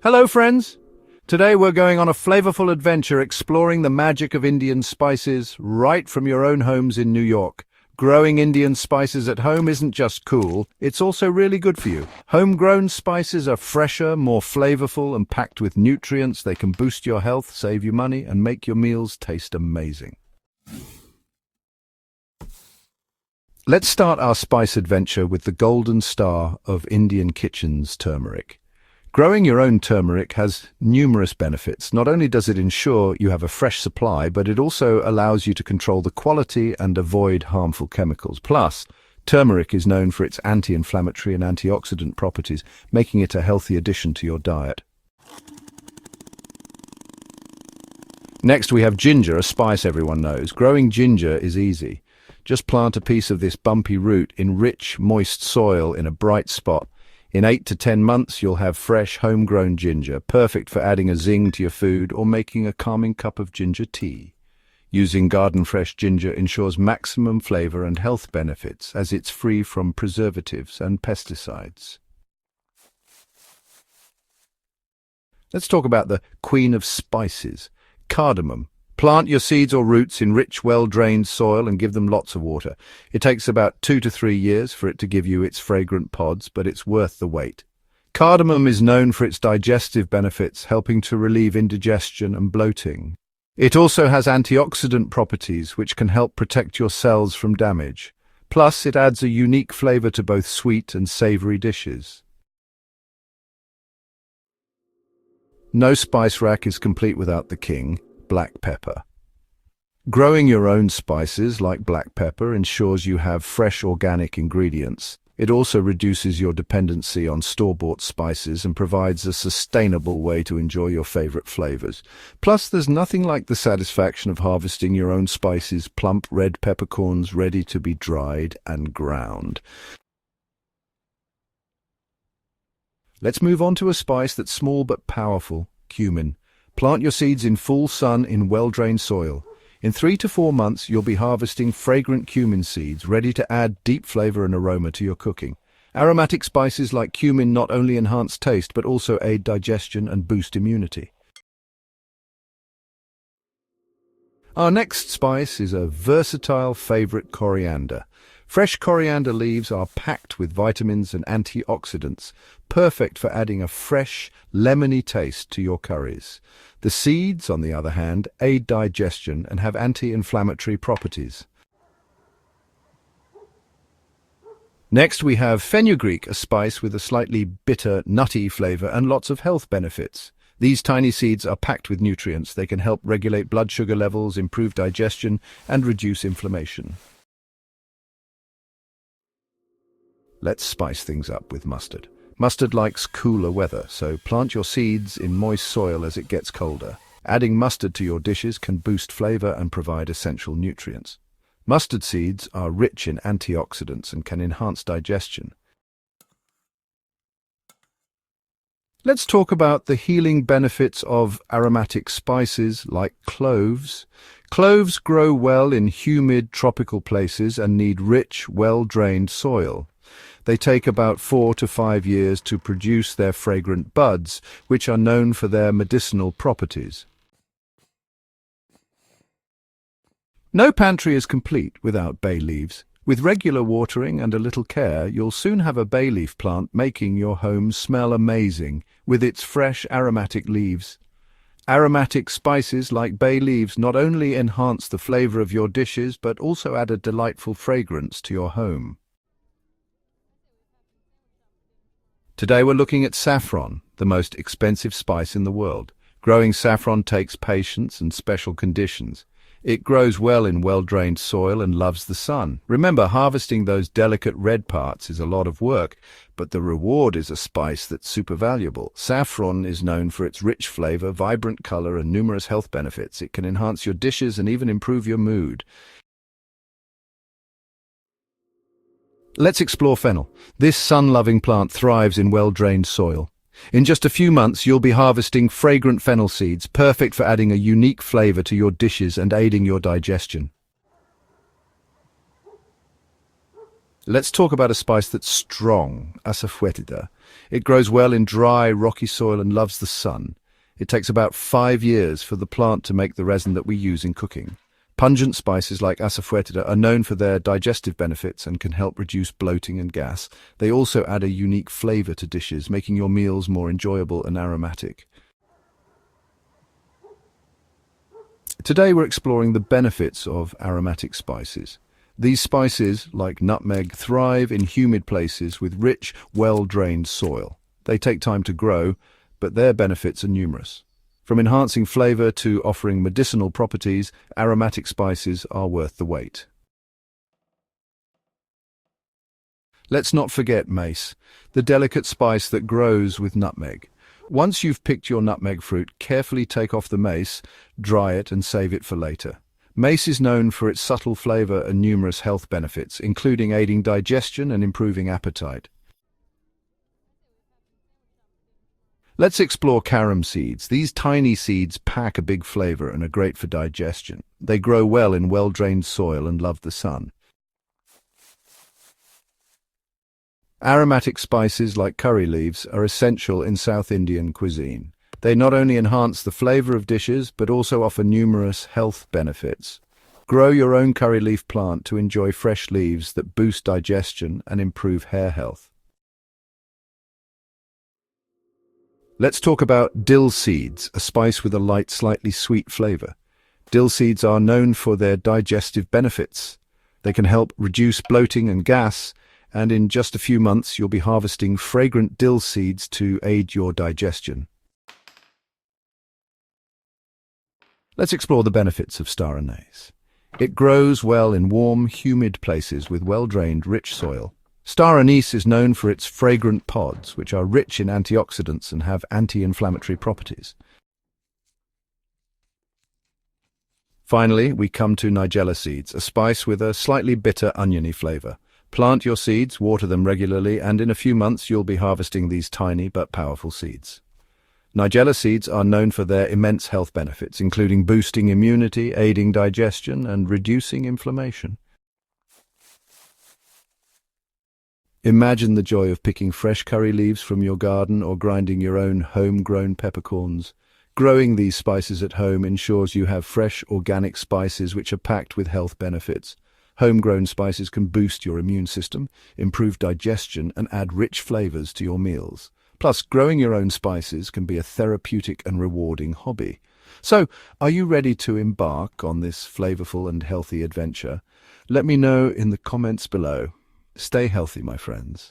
Hello friends! Today we're going on a flavorful adventure exploring the magic of Indian spices right from your own homes in New York. Growing Indian spices at home isn't just cool, it's also really good for you. Homegrown spices are fresher, more flavorful and packed with nutrients. They can boost your health, save you money and make your meals taste amazing. Let's start our spice adventure with the golden star of Indian kitchens, turmeric. Growing your own turmeric has numerous benefits. Not only does it ensure you have a fresh supply, but it also allows you to control the quality and avoid harmful chemicals. Plus, turmeric is known for its anti-inflammatory and antioxidant properties, making it a healthy addition to your diet. Next, we have ginger, a spice everyone knows. Growing ginger is easy. Just plant a piece of this bumpy root in rich, moist soil in a bright spot. In 8 to 10 months, you'll have fresh, homegrown ginger, perfect for adding a zing to your food or making a calming cup of ginger tea. Using garden-fresh ginger ensures maximum flavor and health benefits, as it's free from preservatives and pesticides. Let's talk about the queen of spices, cardamom. Plant your seeds or roots in rich, well-drained soil and give them lots of water. It takes about 2 to 3 years for it to give you its fragrant pods, but it's worth the wait. Cardamom is known for its digestive benefits, helping to relieve indigestion and bloating. It also has antioxidant properties, which can help protect your cells from damage. Plus, it adds a unique flavor to both sweet and savory dishes. No spice rack is complete without the king, black pepper. Growing your own spices like black pepper ensures you have fresh organic ingredients. It also reduces your dependency on store-bought spices and provides a sustainable way to enjoy your favorite flavors. Plus, there's nothing like the satisfaction of harvesting your own spices, plump red peppercorns ready to be dried and ground. Let's move on to a spice that's small but powerful, cumin. Plant your seeds in full sun in well-drained soil. In 3 to 4 months, you'll be harvesting fragrant cumin seeds, ready to add deep flavor and aroma to your cooking. Aromatic spices like cumin not only enhance taste, but also aid digestion and boost immunity. Our next spice is a versatile favorite, coriander. Fresh coriander leaves are packed with vitamins and antioxidants, perfect for adding a fresh, lemony taste to your curries. The seeds, on the other hand, aid digestion and have anti-inflammatory properties. Next, we have fenugreek, a spice with a slightly bitter, nutty flavor and lots of health benefits. These tiny seeds are packed with nutrients. They can help regulate blood sugar levels, improve digestion, and reduce inflammation. Let's spice things up with mustard. Mustard likes cooler weather, so plant your seeds in moist soil as it gets colder. Adding mustard to your dishes can boost flavor and provide essential nutrients. Mustard seeds are rich in antioxidants and can enhance digestion. Let's talk about the healing benefits of aromatic spices like cloves. Cloves grow well in humid tropical places and need rich, well-drained soil. They take about 4 to 5 years to produce their fragrant buds, which are known for their medicinal properties. No pantry is complete without bay leaves. With regular watering and a little care, you'll soon have a bay leaf plant making your home smell amazing with its fresh aromatic leaves. Aromatic spices like bay leaves not only enhance the flavor of your dishes, but also add a delightful fragrance to your home. Today we're looking at saffron, the most expensive spice in the world. Growing saffron takes patience and special conditions. It grows well in well-drained soil and loves the sun. Remember, harvesting those delicate red parts is a lot of work, but the reward is a spice that's super valuable. Saffron is known for its rich flavor, vibrant color, and numerous health benefits. It can enhance your dishes and even improve your mood. Let's explore fennel. This sun-loving plant thrives in well-drained soil. In just a few months, you'll be harvesting fragrant fennel seeds, perfect for adding a unique flavor to your dishes and aiding your digestion. Let's talk about a spice that's strong, asafoetida. It grows well in dry, rocky soil and loves the sun. It takes about 5 years for the plant to make the resin that we use in cooking. Pungent spices like asafoetida are known for their digestive benefits and can help reduce bloating and gas. They also add a unique flavor to dishes, making your meals more enjoyable and aromatic. Today we're exploring the benefits of aromatic spices. These spices, like nutmeg, thrive in humid places with rich, well-drained soil. They take time to grow, but their benefits are numerous. From enhancing flavor to offering medicinal properties, aromatic spices are worth the wait. Let's not forget mace, the delicate spice that grows with nutmeg. Once you've picked your nutmeg fruit, carefully take off the mace, dry it and save it for later. Mace is known for its subtle flavor and numerous health benefits, including aiding digestion and improving appetite. Let's explore carom seeds. These tiny seeds pack a big flavor and are great for digestion. They grow well in well-drained soil and love the sun. Aromatic spices like curry leaves are essential in South Indian cuisine. They not only enhance the flavor of dishes, but also offer numerous health benefits. Grow your own curry leaf plant to enjoy fresh leaves that boost digestion and improve hair health. Let's talk about dill seeds, a spice with a light, slightly sweet flavor. Dill seeds are known for their digestive benefits. They can help reduce bloating and gas, and in just a few months you'll be harvesting fragrant dill seeds to aid your digestion. Let's explore the benefits of star anise. It grows well in warm, humid places with well-drained, rich soil. Star anise is known for its fragrant pods, which are rich in antioxidants and have anti-inflammatory properties. Finally, we come to nigella seeds, a spice with a slightly bitter, oniony flavor. Plant your seeds, water them regularly, and in a few months you'll be harvesting these tiny but powerful seeds. Nigella seeds are known for their immense health benefits, including boosting immunity, aiding digestion, and reducing inflammation. Imagine the joy of picking fresh curry leaves from your garden or grinding your own homegrown peppercorns. Growing these spices at home ensures you have fresh, organic spices which are packed with health benefits. Homegrown spices can boost your immune system, improve digestion, and add rich flavors to your meals. Plus, growing your own spices can be a therapeutic and rewarding hobby. So, are you ready to embark on this flavorful and healthy adventure? Let me know in the comments below. Stay healthy, my friends.